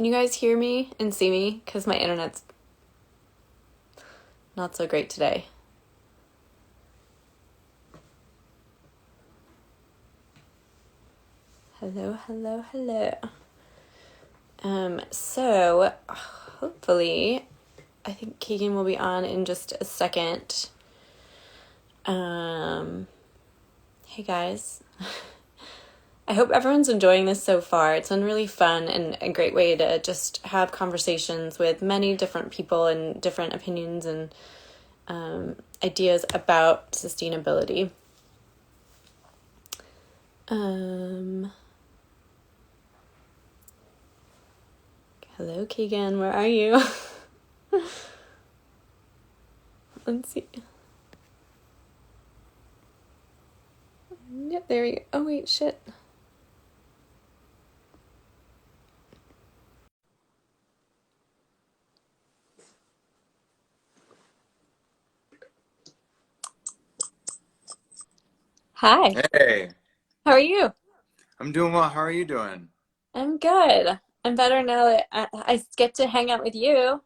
Can you guys hear me and see me? Because my internet's not so great today. Hello, hello, hello. So hopefully, I think Keegan will be on in just a second. Hey guys. I hope everyone's enjoying this so far. It's been really fun and a great way to just have conversations with many different people and different opinions and ideas about sustainability. Hello, Keegan. Where are you? Let's see. Yep, there we go. Oh, wait, shit. Hi. Hey, How are you? I'm doing well. How are you doing? I'm good. I'm better now that I get to hang out with you.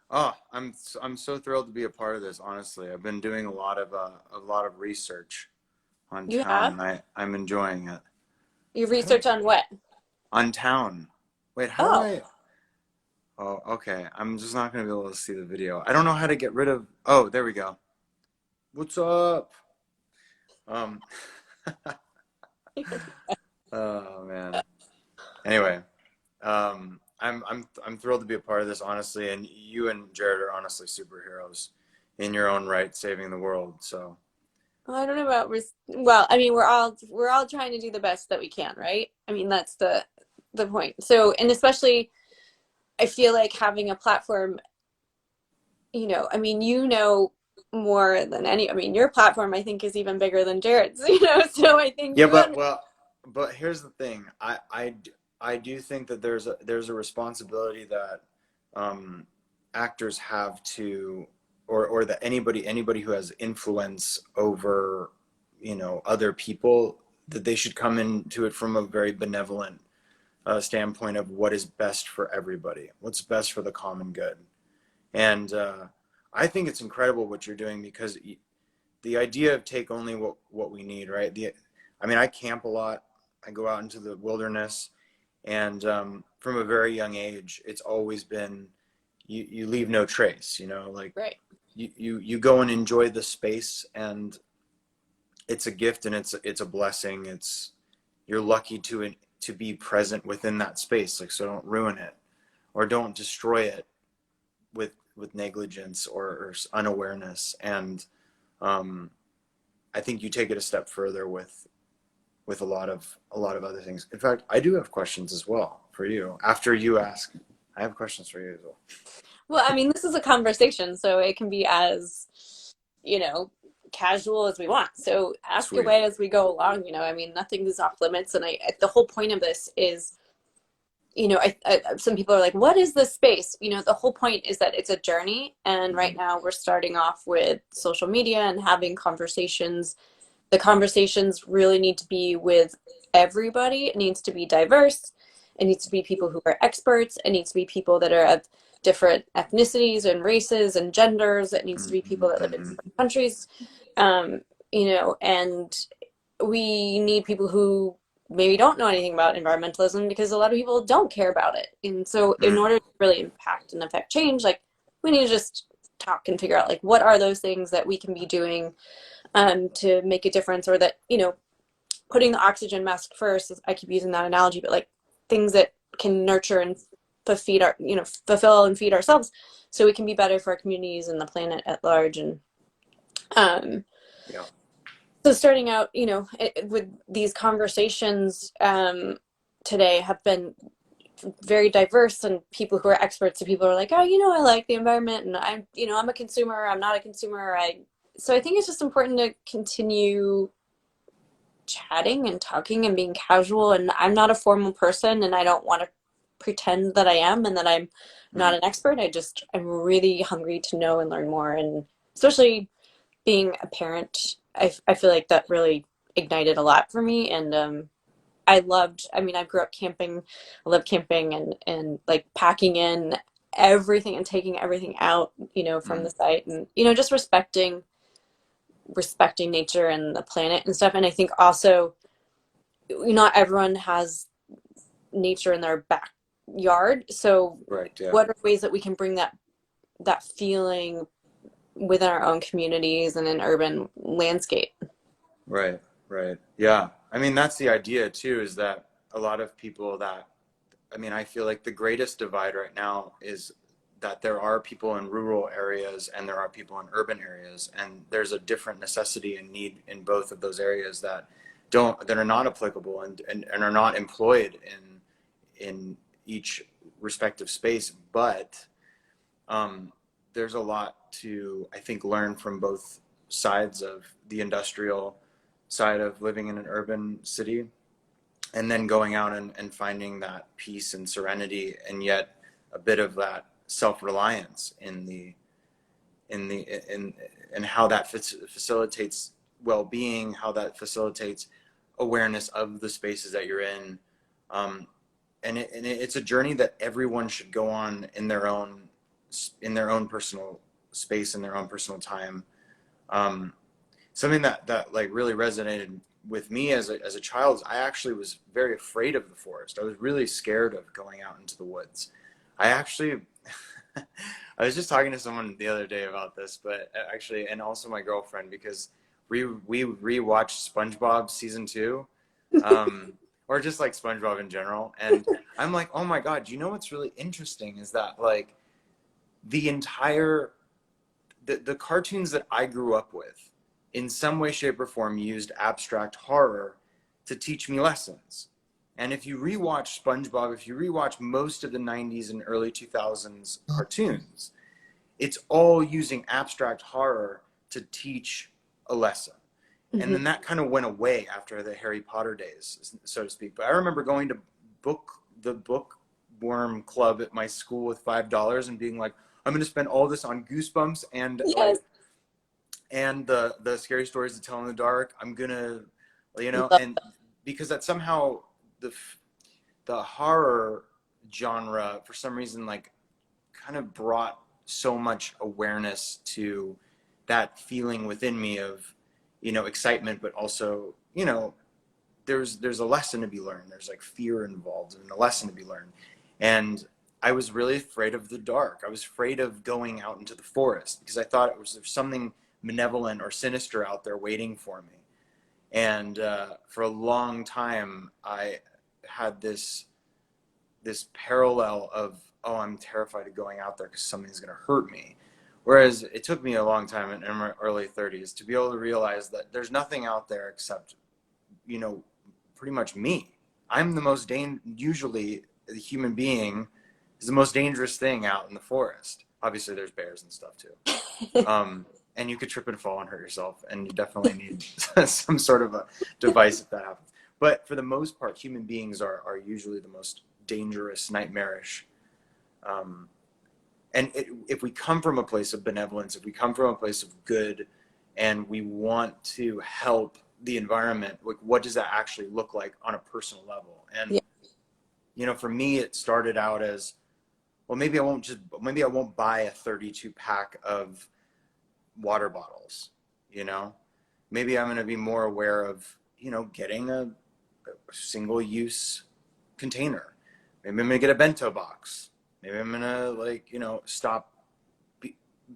Oh, I'm so thrilled to be a part of this, honestly. I've been doing a lot of research on You town have? and I'm enjoying it. You I don't research on what? on town. Wait, how do Oh, I Oh, okay. I'm just not gonna be able to see the video. I don't know how to get rid of Oh, there we go. What's up? Um Oh man. Anyway, I'm thrilled to be a part of this, honestly, and you and Jared are honestly superheroes in your own right, saving the world. So, well, I don't know about well, I mean, we're all trying to do the best that we can, right? I mean, that's the point. So, and especially I feel like having a platform, I mean, more than any, I mean, your platform I think is even bigger than Jared's, so I think yeah, you but understand. well, but here's the thing. I do think that there's a responsibility that um, actors have to, or that anybody who has influence over, other people, that they should come into it from a very benevolent standpoint of what is best for everybody, what's best for the common good. And I think it's incredible what you're doing because the idea of take only what we need, right? I mean, I camp a lot. I go out into the wilderness, and from a very young age, it's always been you leave no trace. Like Right. you go and enjoy the space, and it's a gift and it's a blessing. You're lucky to be present within that space. Like, so don't ruin it or don't destroy it with negligence or unawareness. And um, I think you take it a step further with a lot of other things. In fact, I do have questions as well for you. After you ask, I have questions for you as well. Well, I mean, this is a conversation, so it can be as, you know, casual as we want. So ask Sweet. away as we go along, I mean, nothing is off limits. And the whole point of this is, some people are like, what is this space? The whole point is that it's a journey. And right Mm-hmm. now we're starting off with social media and having conversations. The conversations really need to be with everybody. It needs to be diverse. It needs to be people who are experts. It needs to be people that are of different ethnicities and races and genders. It needs to be Mm-hmm. people that live in Mm-hmm. different countries. And we need people who maybe don't know anything about environmentalism because a lot of people don't care about it. And so in Mm. order to really impact and affect change, like we need to just talk and figure out like what are those things that we can be doing to make a difference, or that, putting the oxygen mask first, I keep using that analogy, but like things that can nurture and fulfill and feed ourselves so we can be better for our communities and the planet at large. And um, Yeah. so starting out, with these conversations today have been very diverse, and people who are experts and people who are like, oh, I like the environment, and I'm a consumer, I'm not a consumer. So I think it's just important to continue chatting and talking and being casual. And I'm not a formal person, and I don't want to pretend that I am and that I'm not Mm. an expert. I'm really hungry to know and learn more. And especially being a parent, I feel like that really ignited a lot for me. And I loved, I mean, I grew up camping. I love camping and like packing in everything and taking everything out, from the Mm, site, and, just respecting nature and the planet and stuff. And I think also not everyone has nature in their backyard. So right. Yeah. what are ways that we can bring that feeling within our own communities and in urban landscape? Right. Right. Yeah. I mean, that's the idea too, is that a lot of people that, I mean, I feel like the greatest divide right now is that there are people in rural areas and there are people in urban areas, and there's a different necessity and need in both of those areas that are not applicable and are not employed in each respective space. But um, there's a lot to, I think, learn from both sides of the industrial side of living in an urban city, and then going out and finding that peace and serenity, and yet a bit of that self-reliance in how that facilitates well-being, how that facilitates awareness of the spaces that you're in. um, it's a journey that everyone should go on in their own personal space, in their own personal time. um, Something that like really resonated with me as a child is I actually was very afraid of the forest. I was really scared of going out into the woods. I actually I was just talking to someone the other day about this, but actually, and also my girlfriend, because we rewatched SpongeBob season two, um, or just like SpongeBob in general, and I'm like, oh my God, you know what's really interesting is that like the entire the cartoons that I grew up with, in some way, shape, or form, used abstract horror to teach me lessons. And if you rewatch SpongeBob, if you rewatch most of the 90s and early 2000s cartoons, it's all using abstract horror to teach a lesson. And Hmm. then that kind of went away after the Harry Potter days, so to speak. But I remember going to the bookworm club at my school with $5 and being like, I'm going to spend all this on Goosebumps and Yes. like and the scary stories to tell in the dark. I'm gonna, Love. and because that somehow the horror genre for some reason like kind of brought so much awareness to that feeling within me of excitement, but also there's a lesson to be learned. There's like fear involved and a lesson to be learned. And I was really afraid of the dark. I was afraid of going out into the forest because I thought there's something malevolent or sinister out there waiting for me. And for a long time, I had this parallel of, oh, I'm terrified of going out there because something's going to hurt me. Whereas it took me a long time in my early 30s to be able to realize that there's nothing out there except, you know, pretty much me. I'm the most usually the human being is the most dangerous thing out in the forest. Obviously, there's bears and stuff too. And you could trip and fall and hurt yourself, and you definitely need some sort of a device if that happens. But for the most part, human beings are usually the most dangerous, nightmarish. Um, and if we come from a place of benevolence, if we come from a place of good, and we want to help the environment, like what does that actually look like on a personal level? And Yeah. for me, it started out as, well, maybe I won't buy a 32 pack of water bottles. you know Maybe I'm going to be more aware of getting a single use container. Maybe I'm going to get a bento box. Maybe I'm going to stop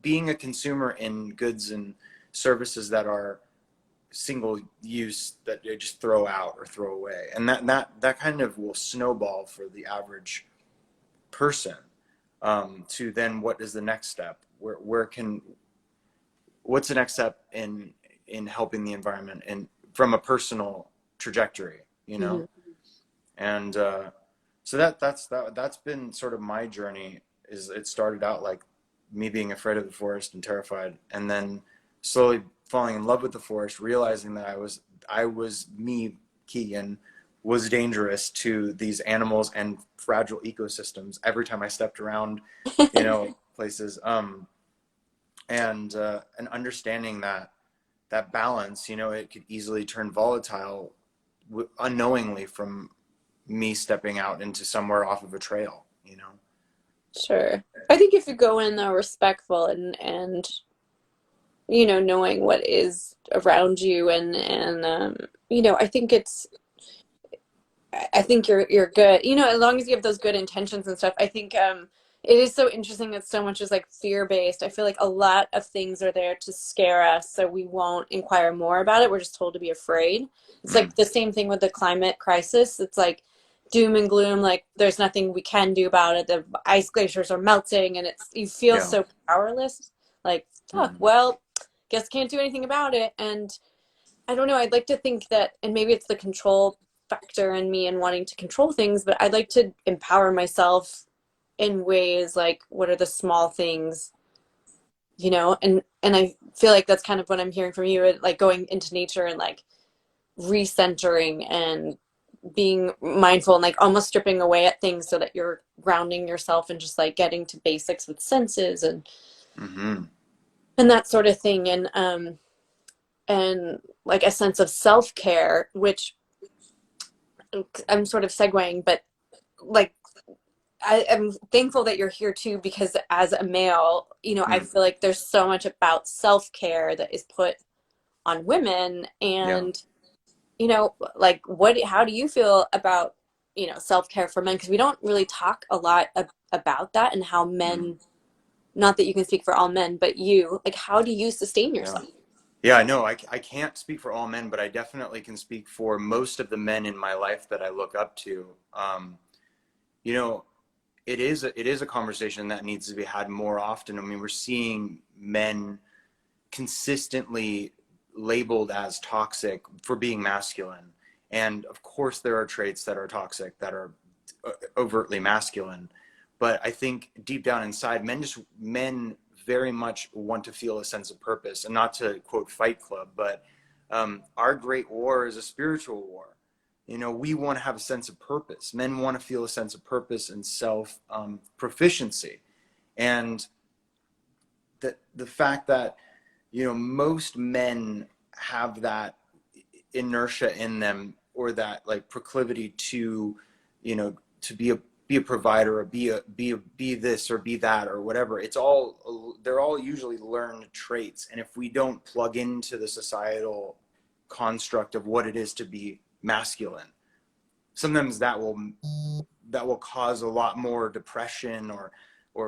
being a consumer in goods and services that are single use, that you just throw out or throw away. And that kind of will snowball for the average person, to then what is the next step? What's the next step in helping the environment and from a personal trajectory, Hmm. and that's been sort of my journey. Is it started out like me being afraid of the forest and terrified, and then slowly falling in love with the forest, realizing that I was me, Keegan, was dangerous to these animals and fragile ecosystems every time I stepped around, places. And understanding that balance, it could easily turn volatile unknowingly from me stepping out into somewhere off of a trail, you know? Sure. I think if you go in though respectful and you know, knowing what is around you and you know, I think you're good. You know, as long as you have those good intentions and stuff. I think it is so interesting that so much is like fear based. I feel like a lot of things are there to scare us so we won't inquire more about it. We're just told to be afraid. It's Mm, like the same thing with the climate crisis. It's like doom and gloom, like there's nothing we can do about it. The ice glaciers are melting and it's you feel yeah. so powerless. Like, fuck, Mm, well, guess can't do anything about it. And I don't know. I'd like to think that, and maybe it's the control factor in me and wanting to control things, but I'd like to empower myself in ways like what are the small things, you know? And I feel like that's kind of what I'm hearing from you, like going into nature and like recentering and being mindful and like almost stripping away at things so that you're grounding yourself and just like getting to basics with senses mm-hmm. and that sort of thing and like a sense of self-care, which I'm sort of segueing, but like I am thankful that you're here too because as a male, you know, I Mm, feel like there's so much about self-care that is put on women yeah. and you know, like what how do you feel about, you know, self-care for men because we don't really talk a lot about that and how Mm, men not that you can speak for all men, but you, like how do you sustain yeah. yourself? Yeah, no, I can't speak for all men, but I definitely can speak for most of the men in my life that I look up to. You know, it is a conversation that needs to be had more often. I mean, we're seeing men consistently labeled as toxic for being masculine. And of course, there are traits that are toxic that are overtly masculine. But I think deep down inside, men very much want to feel a sense of purpose, and not to quote Fight Club, but our great war is a spiritual war. You know, we want to have a sense of purpose. Men want to feel a sense of purpose and self proficiency, and the fact that you know most men have that inertia in them or that like proclivity to you know to be a provider or be this or be that or whatever. It's all they're all usually learned traits, and if we don't plug into the societal construct of what it is to be masculine, sometimes that will cause a lot more depression or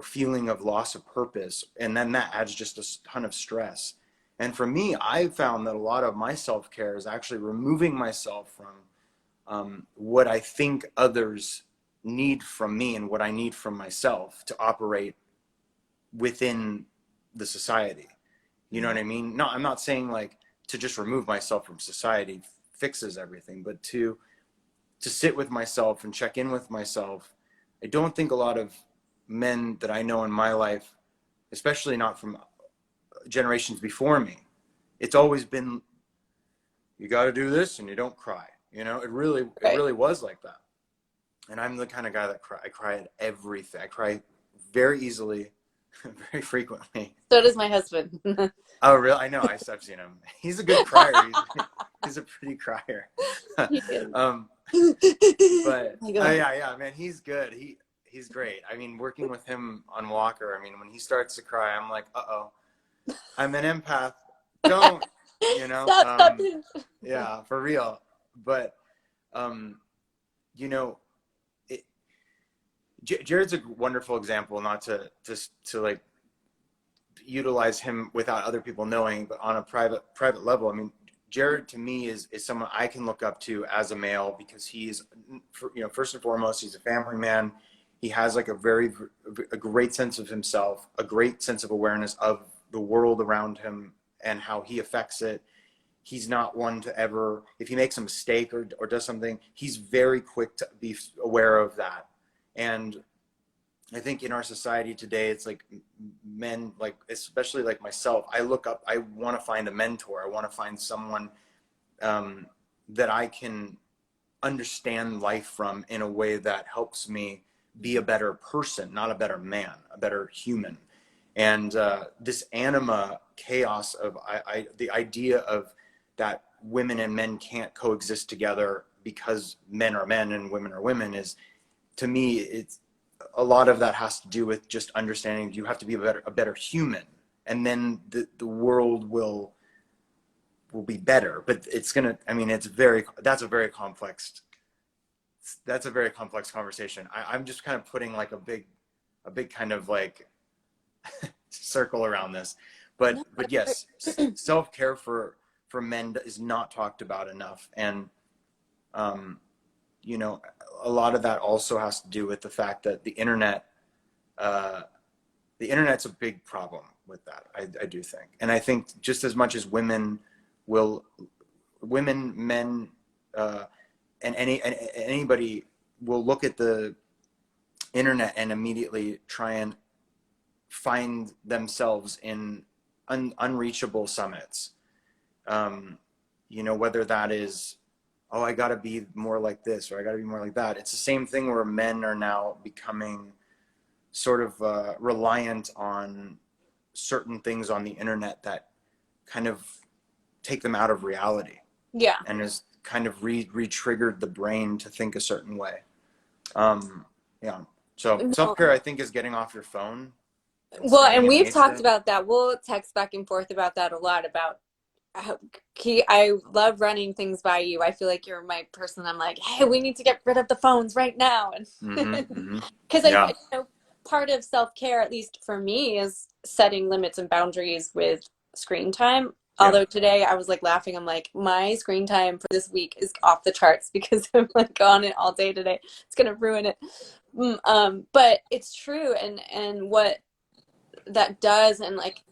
feeling of loss of purpose, and then that adds just a ton of stress. And for me, I found that a lot of my self-care is actually removing myself from what I think others need from me and what I need from myself to operate within the society. You know what I mean? No, I'm not saying like to just remove myself from society fixes everything, but to sit with myself and check in with myself. I don't think a lot of men that I know in my life, especially not from generations before me, it's always been you got to do this and you don't cry. You know, it Right. really was like that. And I'm the kind of guy that I cry at everything. I cry very easily, very frequently. So does my husband. Oh, really? I know. I've seen him. He's a good crier. He's a pretty crier. He is. um, but My oh God. yeah, yeah, man, he's good. He's great. I mean, working with him on Walker, I mean, when he starts to cry, I'm like, uh-oh, I'm an empath. Don't, you know? Stop. Yeah, for real. But um, you know, it, Jared's a wonderful example, not to like utilize him without other people knowing, but on a private level. I mean, Jared to me is someone I can look up to as a male because he's, you know, first and foremost, he's a family man. He has like a great sense of himself, a great sense of awareness of the world around him and how he affects it. He's not one to ever, if he makes a mistake or does something, he's very quick to be aware of that. And I think in our society today, it's like men, like especially like myself, I look up, I want to find a mentor. I want to find someone um, that I can understand life from in a way that helps me be a better person, not a better man, a better human. And this anima chaos of the idea of that women and men can't coexist together because men are men and women are women, is, to me, it's a lot of that has to do with just understanding you have to be a better human, and then the world will be better. But it's gonna, I mean, that's a very complex conversation. I'm just kind of putting like a big kind of like circle around this. No, But yes, self-care for men is not talked about enough. And um, you know, a lot of that also has to do with the fact that uh, the internet's a big problem with that. I do think, and I think just as much as will, men, uh, and anybody will look at the internet and immediately try and find themselves in unreachable summits. Um, you know, whether that is, oh, I got to be more like this or I got to be more like that. It's the same thing where men are now becoming sort of reliant on certain things on the internet that kind of take them out of reality, yeah. and has kind of re-triggered the brain to think a certain way. Yeah. So No. self-care, I think, is getting off your phone and Well, staying and in we've talked nature. about that. We'll text back and forth about that a lot about how I love running things by you. I feel like you're my person. I'm like, hey, we need to get rid of the phones right now. And Mm-hmm, mm-hmm. because Yeah. part of self-care, at least for me, is setting limits and boundaries with screen time. Yeah. Although today I was like laughing, I'm like, my screen time for this week is off the charts because I'm like on it all day today. It's gonna ruin it. But it's true, and what that does, and like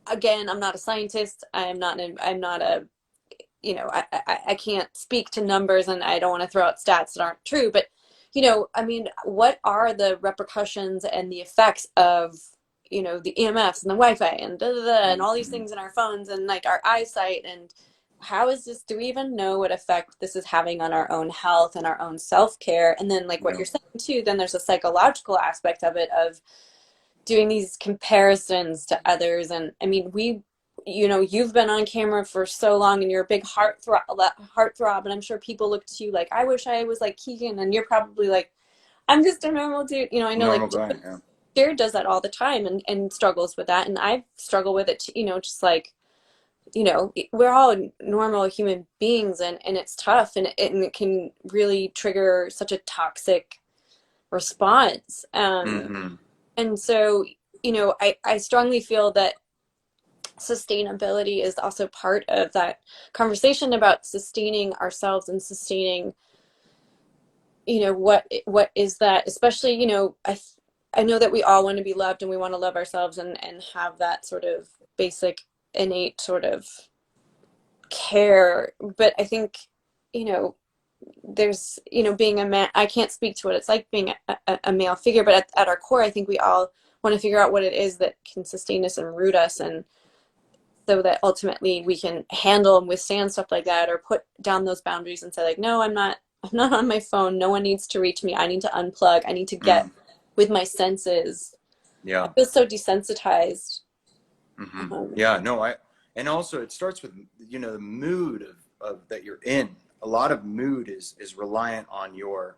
again, I'm not a scientist. I'm not a, I can't speak to numbers, and I don't want to throw out stats that aren't true, but I mean, what are the repercussions and the effects of, the EMFs and the Wi-Fi and da, da, da, and all these Mm-hmm. things in our phones and like our eyesight, and how is this, do we even know what effect this is having on our own health and our own self-care? And then like what Yeah. you're saying too, then there's a psychological aspect of it, of doing these comparisons to others. And I mean, you've been on camera for so long and you're a big heartthrob, and I'm sure people look to you like, I wish I was like Keegan, and you're probably like, I'm just a normal dude. I know like Normal guy. Yeah. Jared does that all the time, and struggles with that, and I struggle with it too, just like, we're all normal human beings, and it's tough, and it can really trigger such a toxic response. Mm-hmm. And so, I strongly feel that sustainability is also part of that conversation about sustaining ourselves and sustaining, what is that, especially, I know that we all want to be loved and we want to love ourselves, and have that sort of basic innate sort of care. But I think, you know, there's, being a man, I can't speak to what it's like being a male figure, but at our core, I think we all want to figure out what it is that can sustain us and root us, and so that ultimately we can handle and withstand stuff like that, or put down those boundaries and say like, no, I'm not on my phone. No one needs to reach me. I need to unplug. I need to get Mm. with my senses. I Yeah. feel so desensitized. Mm-hmm. Um, Yeah. No, and also it starts with, the mood of that you're in. A lot of mood is reliant on your,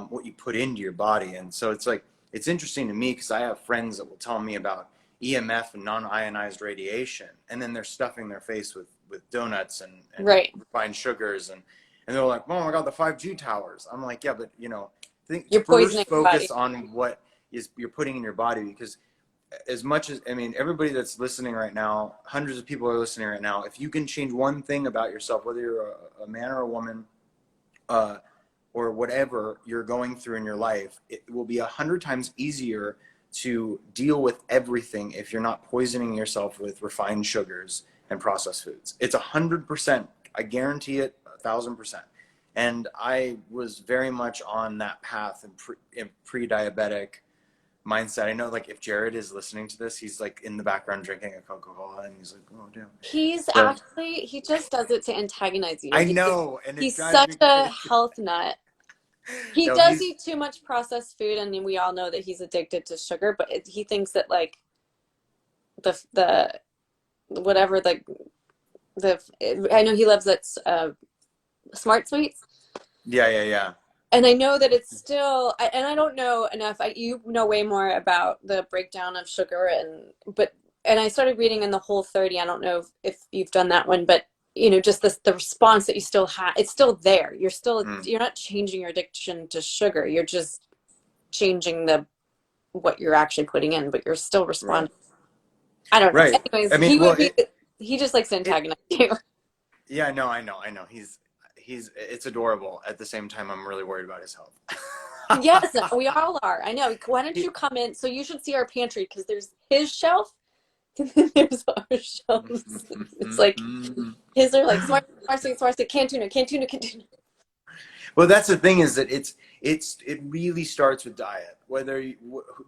what you put into your body. And so it's like, it's interesting to me because I have friends that will tell me about EMF and non-ionized radiation, and then they're stuffing their face with donuts and right. refined sugars, and they're like, oh my God, the 5G towers. I'm like, yeah, but You're first poisoning your body. focus on what is you're putting in your body. Because as much as, I mean, everybody that's listening right now, hundreds of people are listening right now, if you can change one thing about yourself, whether you're a man or a woman, uh, or whatever you're going through in your life, it will be 100 times easier to deal with everything if you're not poisoning yourself with refined sugars and processed foods. It's 100%. I guarantee it, 1,000%. And I was very much on that path in pre-diabetic mindset. I know, like, if Jared is listening to this, he's like in the background drinking a Coca-Cola, and he's like, oh damn. But He just does it to antagonize you. I know, and it He's drives such me a crazy. health nut. He No, does he's eat too much processed food, and we all know that he's addicted to sugar, but he thinks that like the whatever the I know he loves that smart sweets. Yeah, yeah, yeah. And I know that it's still, and I don't know enough. You know way more about the breakdown of sugar, and I started reading in the Whole 30. I don't know if you've done that one, but just the response that you still have, it's still there. Mm, You're not changing your addiction to sugar. You're just changing the what you're actually putting in, but you're still right. responding. I don't know. Right. Anyways, I mean, well, he just likes to it, antagonize you. yeah, no, I know. It's adorable. At the same time, I'm really worried about his health. Yes, we all are. I know. Why don't He- you come in? So you should see our pantry because there's his shelf and then there's our shelves. It's like his are like smart stick, can tuna, can tuna. Well, that's the thing is that it really starts with diet. Whether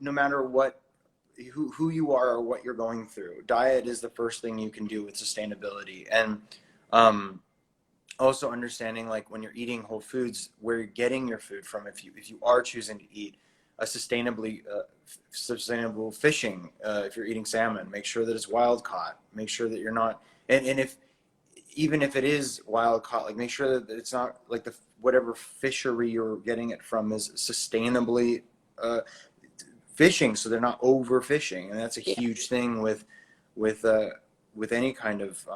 no matter what who you are or what you're going through, diet is the first thing you can do with sustainability. And um, also understanding like when you're eating whole foods, where you're getting your food from. If you are choosing to eat a sustainable fishing, if you're eating salmon, make sure that it's wild caught. Make sure that you're not, and if even if it is wild caught, like make sure that it's not like the whatever fishery you're getting it from is sustainably uh, fishing, so they're not overfishing, and that's a Yeah, huge thing with uh, with any kind of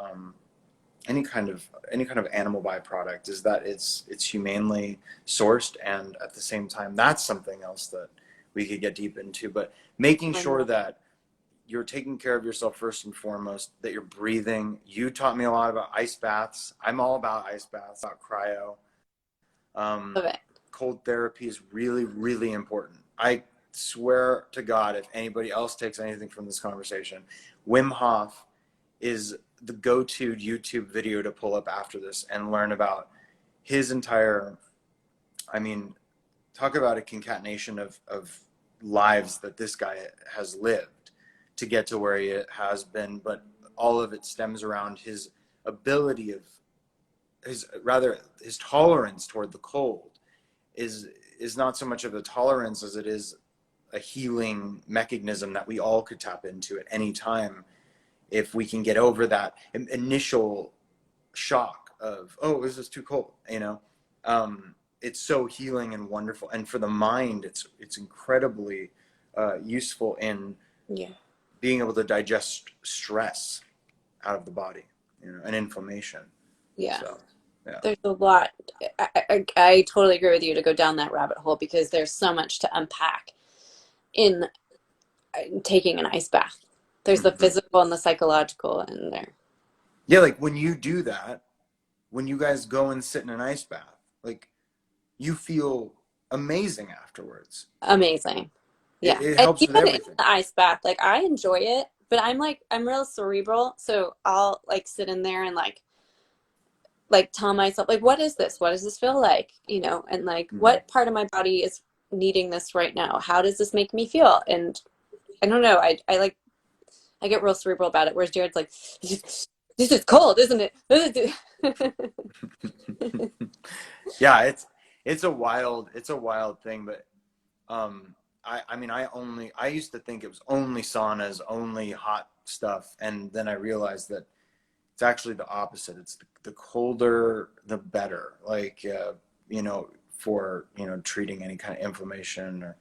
animal byproduct, is that it's humanely sourced, and at the same time that's something else that we could get deep into. But making I sure know. that you're taking care of yourself first and foremost, that you're breathing. You taught me a lot about ice baths. I'm all about ice baths, about cryo. um, Love it. Cold therapy is really, really important. I swear to God, if anybody else takes anything from this conversation, Wim Hof is the go-to YouTube video to pull up after this and learn about his entire, I mean, talk about a concatenation of lives that this guy has lived to get to where he has been, but all of it stems around his ability of his tolerance toward the cold is is not so much of a tolerance as it is a healing mechanism that we all could tap into at any time if we can get over that initial shock of, oh, this is too cold, it's so healing and wonderful, and for the mind it's incredibly useful in Yeah, being able to digest stress out of the body, and inflammation. yeah. So yeah. There's a lot. I totally agree with you to go down that rabbit hole because there's so much to unpack in taking an ice bath. There's the Hmm. physical and the psychological in there. Yeah, like when you do that, when you guys go and sit in an ice bath, like you feel amazing afterwards. Amazing. it, Yeah. it And helps with even in everything. the ice bath, like I enjoy it, but I'm real cerebral, so I'll like sit in there and like tell myself like what is this? What does this feel like? And like Hmm. what part of my body is needing this right now? How does this make me feel? And I don't know. I get real cerebral about it, whereas Jared's like, this is cold, isn't it? Yeah, it's a wild thing, but I mean, I used to think it was only saunas, only hot stuff, and then I realized that it's actually the opposite. It's the colder the better, like for treating any kind of inflammation,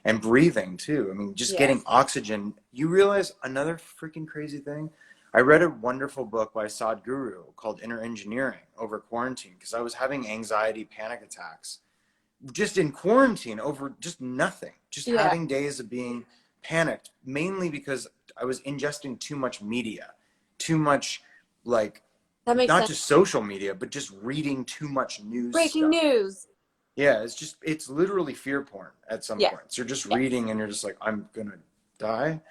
and breathing too. I mean, just getting Yes. oxygen. You realize another freaking crazy thing? I read a wonderful book by Sadhguru called Inner Engineering over quarantine, because I was having anxiety panic attacks just in quarantine over just nothing, just Yeah, having days of being panicked, mainly because I was ingesting too much media, too much, like, that makes not sense. just social media, but just reading too much news Breaking stuff. news. Yeah, it's literally fear porn at some Yeah, points. You're just yeah, reading and you're just like, I'm gonna die.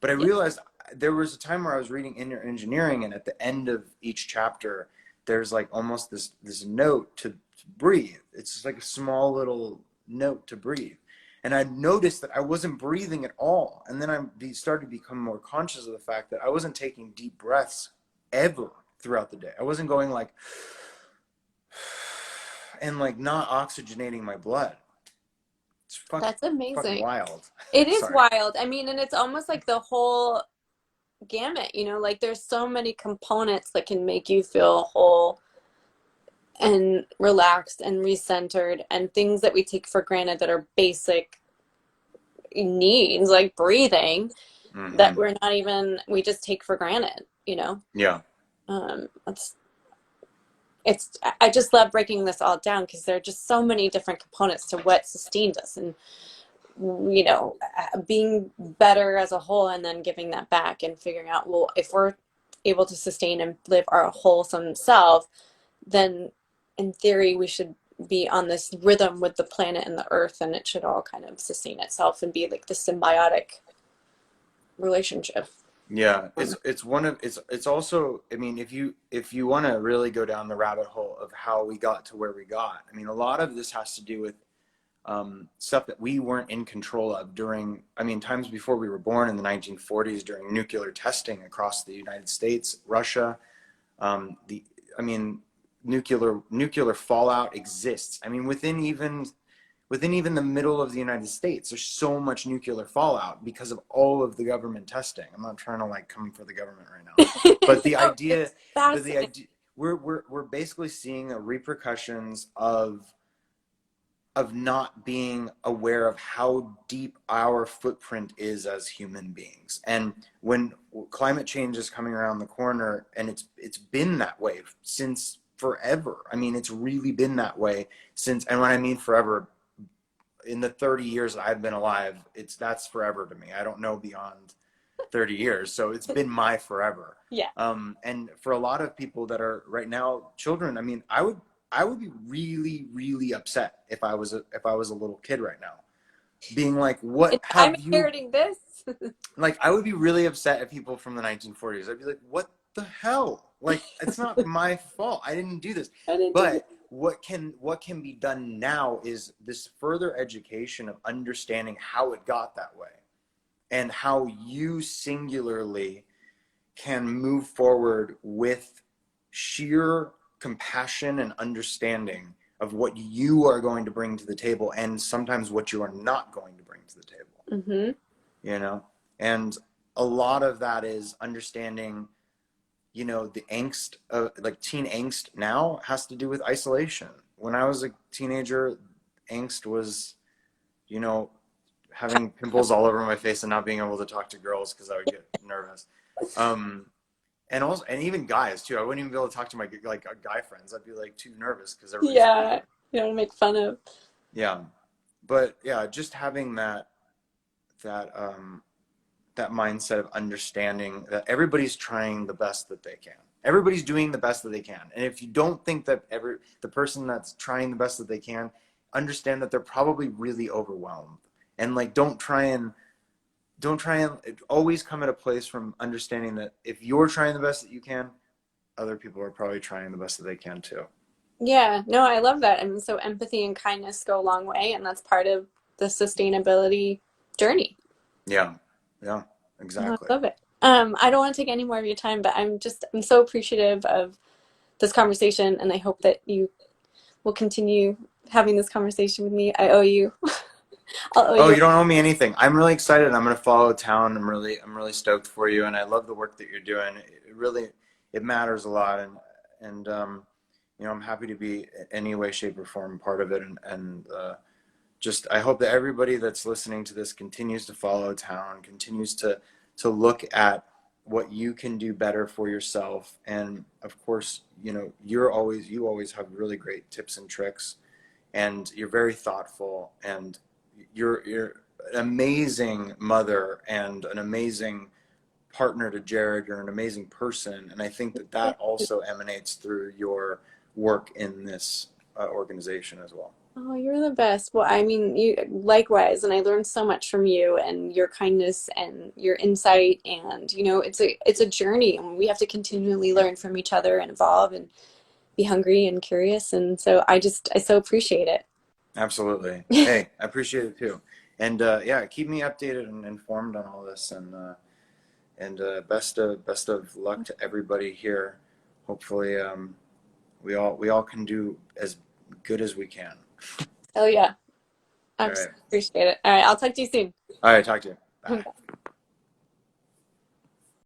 But I yeah. realized there was a time where I was reading Inner Engineering, and at the end of each chapter, there's like almost this note to breathe. It's just like a small little note to breathe. And I noticed that I wasn't breathing at all. And then started to become more conscious of the fact that I wasn't taking deep breaths ever throughout the day. I wasn't going like, and like not oxygenating my blood. That's It's fucking amazing. wild. It is Sorry. wild. I mean, and it's almost like the whole gamut, like there's so many components that can make you feel whole and relaxed and recentered, and things that we take for granted that are basic needs like breathing that Hmm. we're not even, we just take for granted, you know. Yeah. It's I just love breaking this all down because there are just so many different components to what sustains us, and you know, being better as a whole and then giving that back and figuring out, well, if we're able to sustain and live our wholesome self, then in theory we should be on this rhythm with the planet and the earth, and it should all kind of sustain itself and be like the symbiotic relationship. Yeah, it's one of it's also, I mean, if you want to really go down the rabbit hole of how we got to where we got, I mean, a lot of this has to do with stuff that we weren't in control of during, I mean, times before we were born in the 1940s during nuclear testing across the United States, Russia, the I mean, nuclear fallout exists. I mean, within even the middle of the United States, there's so much nuclear fallout because of all of the government testing. I'm not trying to like come for the government right now, but the No, idea, it's but the fascinating. idea, we're basically seeing the repercussions of not being aware of how deep our footprint is as human beings. And when climate change is coming around the corner, and it's been that way since forever. I mean, it's really been that way since, and when I mean forever, in the 30 years I've been alive, that's forever to me. I don't know beyond 30 years, so it's been my forever. Yeah. And for a lot of people that are right now children, I mean, I would be really really upset if I was a little kid right now, being like, what I'm have you, inheriting this. like, I would be really upset at people from the 1940s. I'd be like, what the hell? Like, it's not my fault. I didn't do this. I didn't do this. But what can be done now is this further education of understanding how it got that way and how you singularly can move forward with sheer compassion and understanding of what you are going to bring to the table and sometimes what you are not going to bring to the table, Mm-hmm. you know. And a lot of that is understanding, you know, the angst of like teen angst now has to do with isolation. When I was a teenager, angst was, you know, having pimples all over my face and not being able to talk to girls because I would get nervous. um and also, and even guys too, I wouldn't even be able to talk to my like guy friends. I'd be like too nervous because everybody's looking at Yeah. me. You know, make fun of. Yeah, but yeah, just having that that mindset of understanding that everybody's trying the best that they can. Everybody's doing the best that they can. And if you don't think that the person that's trying the best that they can, understand that they're probably really overwhelmed. And like don't try and always come at a place from understanding that if you're trying the best that you can, other people are probably trying the best that they can too. Yeah, no, I love that. And so empathy and kindness go a long way, and that's part of the sustainability journey. Yeah. Yeah, No, exactly. I love it. I don't want to take any more of your time, but I'm so appreciative of this conversation, and I hope that you will continue having this conversation with me. I owe you. I'll owe Oh, you. you don't owe me anything. I'm really excited. I'm going to follow town. I'm really stoked for you, and I love the work that you're doing. It really, it matters a lot, and you know, I'm happy to be in any way, shape, or form part of it. And just I hope that everybody that's listening to this continues to follow town, continues to look at what you can do better for yourself, and of course, you know, you always have really great tips and tricks, and you're very thoughtful, and you're an amazing mother and an amazing partner to Jared. You're an amazing person, and I think that that also emanates through your work in this organization as well. Oh, you're the best. Well, I mean, you likewise, and I learned so much from you and your kindness and your insight. And you know, it's a journey, and we have to continually learn from each other and evolve and be hungry and curious. And so I so appreciate Absolutely. it. Hey, I appreciate it too. And yeah, keep me updated and informed on all this. And best of luck to everybody here. Hopefully, we all can do as good as we can. Oh yeah, I All right. appreciate it. All right, I'll talk to you soon. All right. Talk to you. Bye.